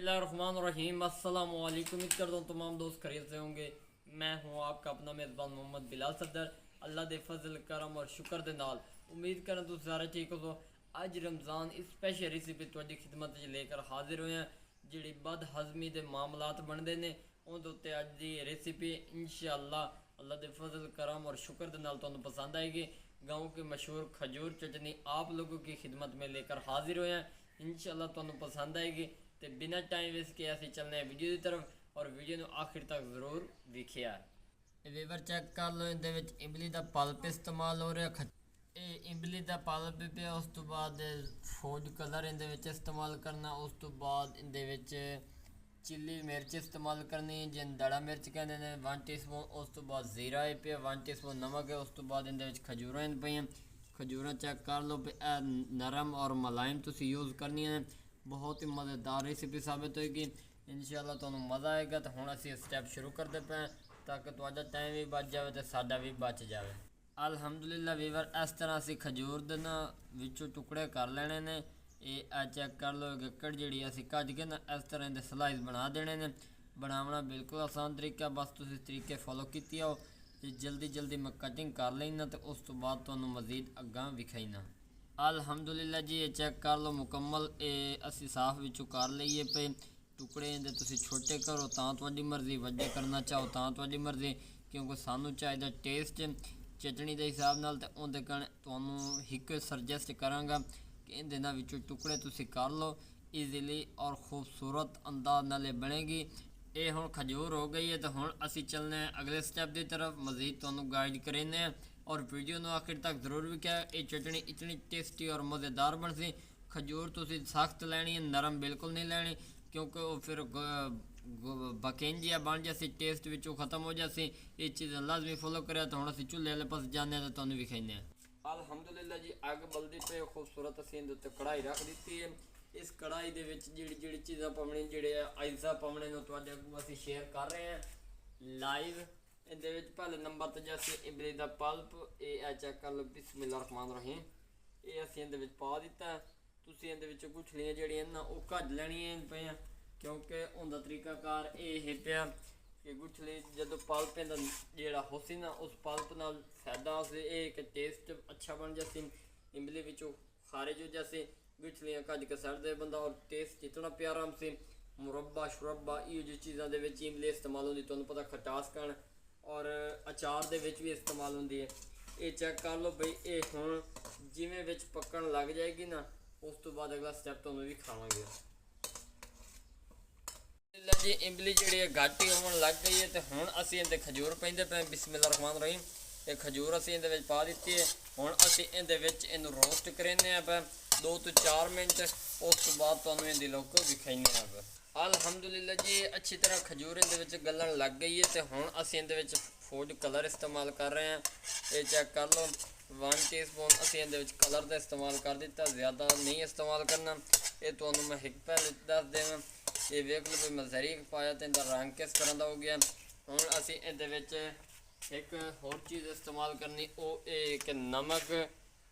बिस्मिल्लाहिर्रहमानिर्रहीम। अस्सलाम वालेकुम। उम्मीद करता हूँ तमाम दोस्त खैरियत से होंगे। मैं हूँ आपका अपना मेज़बान मोहम्मद बिलाल सफदर। अल्लाह दे फजल करम और शुक्र दे नाल उम्मीद करें तुम सारे ठीक हो। अज रमज़ान स्पैशल रेसिपी तुहाडी खिदमत लेकर हाजिर हुए हैं। जिहड़ी बद हज़मी दे मामलात बनते हैं उहदे उत्ते अज दी रेसिपी इंशाअल्लाह अल्लाह दे फजल करम और शुक्र दे नाल तुहानू पसंद आएगी। गाँव की मशहूर खजूर चटनी आप लोगों की खिदमत में लेकर हाजिर हुए हैं। इंशाअल्लाह तुहानू पसंद आएगी। तो बिना टाइम वेस्ट किए असीं चलने वीडियो की तरफ और वीडियो को आखिर तक जरूर वेखिया। वीवर चेक कर लो, इहदे इमली का पल्प इस्तेमाल हो रहा। इमली का पल्प पे उस तो बाद फूड कलर इहदे इस्तेमाल करना। उस तो बाद इहदे चिली मिर्च इस्तेमाल करनी जिन दड़ा मिर्च कहते हैं 1 टीस्पून। उस तो बाद जीरा है पे 1 टीस्पून नमक है। उस तो बाद इहदे खजूरां पई खजूरां चेक कर लो पे नरम और मुलायम तुसीं यूज़ करनी है। बहुत ही मज़ेदार रेसिपी साबित होएगी। इंशाअल्लाह तुहानू मज़ा आएगा। तो हुण असीं स्टैप शुरू करते पे ताकि तुहाडा टाइम भी बच जाए तो साडा भी बच जाए। अल्हम्दुलिल्लाह वीवर इस तरह असीं खजूर दे ना विचों टुकड़े कर लेने ने। ये चेक कर लो गक्कड़ जिहड़ी असीं कट के ना इस तरह दे स्लाइस बना देने ने। बनावना बिल्कुल आसान तरीका, बस तुसीं तरीके फॉलो कीते आओ। जल्दी जल्दी मैं कटिंग कर लेना तो उस तो बाद तुहानू मज़ीद अग्गां विखाईना। अल्हम्दुलिल्लाह जी ये चेक कर लो मुकम्मल असी साफ विचों कर लीए पे टुकड़े इहदे तुसीं छोटे करो तां तुहाडी मर्ज़ी, वड्डे करना चाहो तां तुहाडी मर्ज़ी, क्योंकि सानू चाहिदा टेस्ट चटनी के हिसाब नाल। ते उहदे कारण तुहानू हिक सजेस्ट करांगा कि इहदे ना विचों टुकड़े तुसीं कर लो। ईजीली और खूबसूरत अंदाज नाल बनेगी। ये हुण खजूर हो गई है तो हुण असी चलने अगले स्टैप की तरफ। मज़ीद तुहानू गाइड करेंगे और वीडियो को आखिर तक जरूर भी क्या। ये चटनी इतनी टेस्टी और मज़ेदार बन सी। खजूर तुसीं सख्त लैनी है, नरम बिल्कुल नहीं लैनी, क्योंकि वो फिर बकेंजिया बन जासी, टेस्ट विचों खत्म हो जासी। ये चीज़ लाजमी फॉलो करें। तो हुण असीं चूल्हे वाले पास जाने तो तुहानू विखाने। अल्हम्दुलिल्लाह जी अग बलदी पे खूबसूरत असीं इहदे उत्ते कढ़ाई रख दी है। इस कढ़ाई दे विच जिहड़ी जिहड़ी चीज़ां पावणी जिहड़े अज्जा पावणे नूं तुहाडे अगों असीं शेयर कर रहे हैं लाइव। इहदे विच पहले नंबर ते जैसे इमली का पल्प ये चेक कर लो। बिस्मिल्लाहिर्रहमानिर्रहीम। ये असीं इहदे विच पा दिता। तुसीं इहदे विच गुठलियां जिहड़ियां ना वो कढ लैणियां पईआं, क्योंकि उहदा तरीकाकार ये पिया कि गुठली जदों पल्प इहदा जिहड़ा होसी ना उस पल्प नाल फायदा होसी। एक टेस्ट अच्छा बन जासी, इमली विचों खारिज हो जासी, गुठलियां कढ के सड़ दे बंदा और टेस्ट इतना प्यारा सी। मुरब्बा शुरब्बा इहो जी चीज़ों के इमली इस्तेमाल होती, तुहानू पता खटास कण और अचार दे विच भी इस्तेमाल होंदी है। ये चेक कर लो बई ये हुण जिवें विच पकण लग जाएगी ना उस तो बाद अगला स्टैप तुहानू भी खावांगे। जी इमली जिहड़ी है घट ही होण लग गई है तो हुण असीं इहदे खजूर पैंदे पे। बिस्मिल्लाहिर्रहमानिर्रहीम। ये खजूर असीं इहदे विच पा दित्ती है। हुण असीं इहदे विच इहनूं रोस्ट करेने पे 2 तो 4 मिनट। उस तो बाद तुहानू इहदी लुक विखाईने पे। अल्हम्दुलिल्लाह जी अच्छी तरह खजूर इहदे गलन लग गई है तो हुण असीं इहदे फूड कलर इस्तेमाल कर रहे हैं। ये चेक कर लो 1 टीस्पून असीं इहदे कलर का इस्तेमाल कर दिता, ज़्यादा नहीं इस्तेमाल करना। ये तुहानू मैं एक पहले दस देवां। ये वेख लो भी मैं जरीक पाया तो इहदा रंग किस तरह का हो गया। हुण असीं इहदे एक होर चीज़ इस्तेमाल करनी वो एक नमक,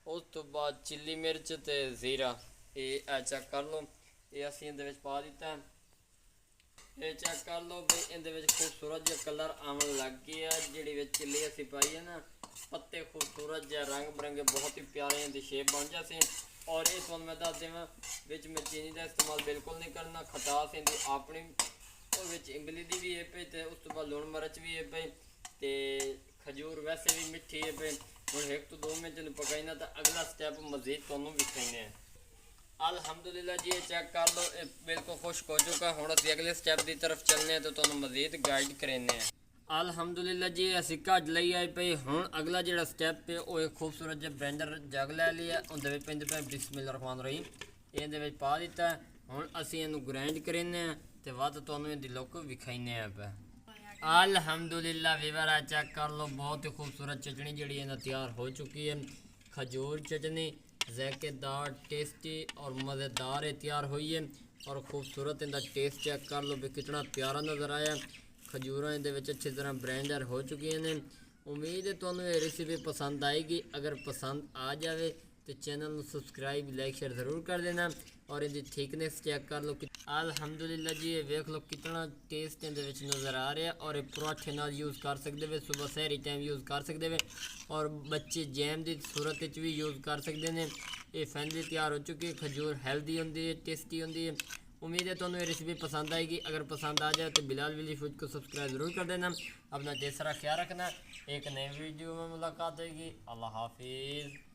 उस तो बाद चिली मिर्च तो जीरा। ये चेक कर लो ये असीं इहदे पा दिता। ये चेक कर लो भाई इहदे खूबसूरत जो कलर आवन लग गया। जिहड़ी चिली असीं पाई है ना पत्ते खूबसूरत जो रंग बिरंगे बहुत ही प्यारे इहदी शेप बन जासी। और ये तुहानू मैं दस देवां विच मैं चीनी का इस्तेमाल बिल्कुल नहीं करना। खटास इहदी अपनी और विच इमली दी भी है पे ते उस तो बाद लूण मिर्च भी है पे ते खजूर वैसे भी मिठी है पे। हुण 1 तो 2 मिनट इहनूं पकाईना तो अगला स्टैप मज़ीद तुहानू विखाईने। अल्हम्दुलिल्लाह जी ये चेक कर लो ये बिल्कुल खुश्क हो चुका। हुण असीं अगले स्टैप की तरफ चलने तो तुहानू मज़ीद गाइड करेने। अल्हम्दुलिल्लाह जी असीं कढ लई आई पई। हुण अगला जिहड़ा स्टैप है वो एक खूबसूरत जिहा ब्लेंडर जग लै लिया। उहदे विच पैंदे पे बिस्मिल्लाहिर्रहमानिर्रहीम। इहदे विच पा दिता। हुण असीं इहनूं ग्राइंड करेने ते वध तुहानू इहदी लुक विखाईने पे। अल्हम्दुलिल्लाह वीवर चेक कर लो बहुत ही खूबसूरत चटनी जिहड़ी है तैयार हो चुकी है। खजूर चटनी ज़ायकेदार टेस्टी और मज़ेदार तैयार हुई है और खूबसूरत इनका टेस्ट चेक कर लो भी कितना प्यारा नज़र आया। खजूर इहदे विच अच्छी तरह ब्लेंडर हो चुकी हैं। उम्मीद है तुहानू ये रेसिपी पसंद आएगी। अगर पसंद आ जाए तो चैनल को सब्सक्राइब लाइक शेयर ज़रूर कर देना। और इनकी थिकनेस चेक कर लो। अल्हम्दुलिल्लाह जी, ये वेख लो कितना टेस्ट इहदे विच नज़र आ रहा है। और ये पराठे नाल यूज़ कर सकते वे, सुबह सहरी टाइम यूज़ कर सकते वे, और बच्चे जैम की सूरत भी यूज़ कर सकते हैं। ये फाइनली तैयार हो चुकी है। खजूर हेल्दी होंगी है, टेस्टी होंगी है। उम्मीद है तुम्हें ये रेसिपी पसंद आएगी। अगर पसंद आ जाए तो बिलाल विली फूड को सब्सक्राइब ज़रूर कर देना। अपना ढेर सारा ख्याल रखना। एक नई वीडियो में मुलाकात होगी। अल्लाह हाफिज़।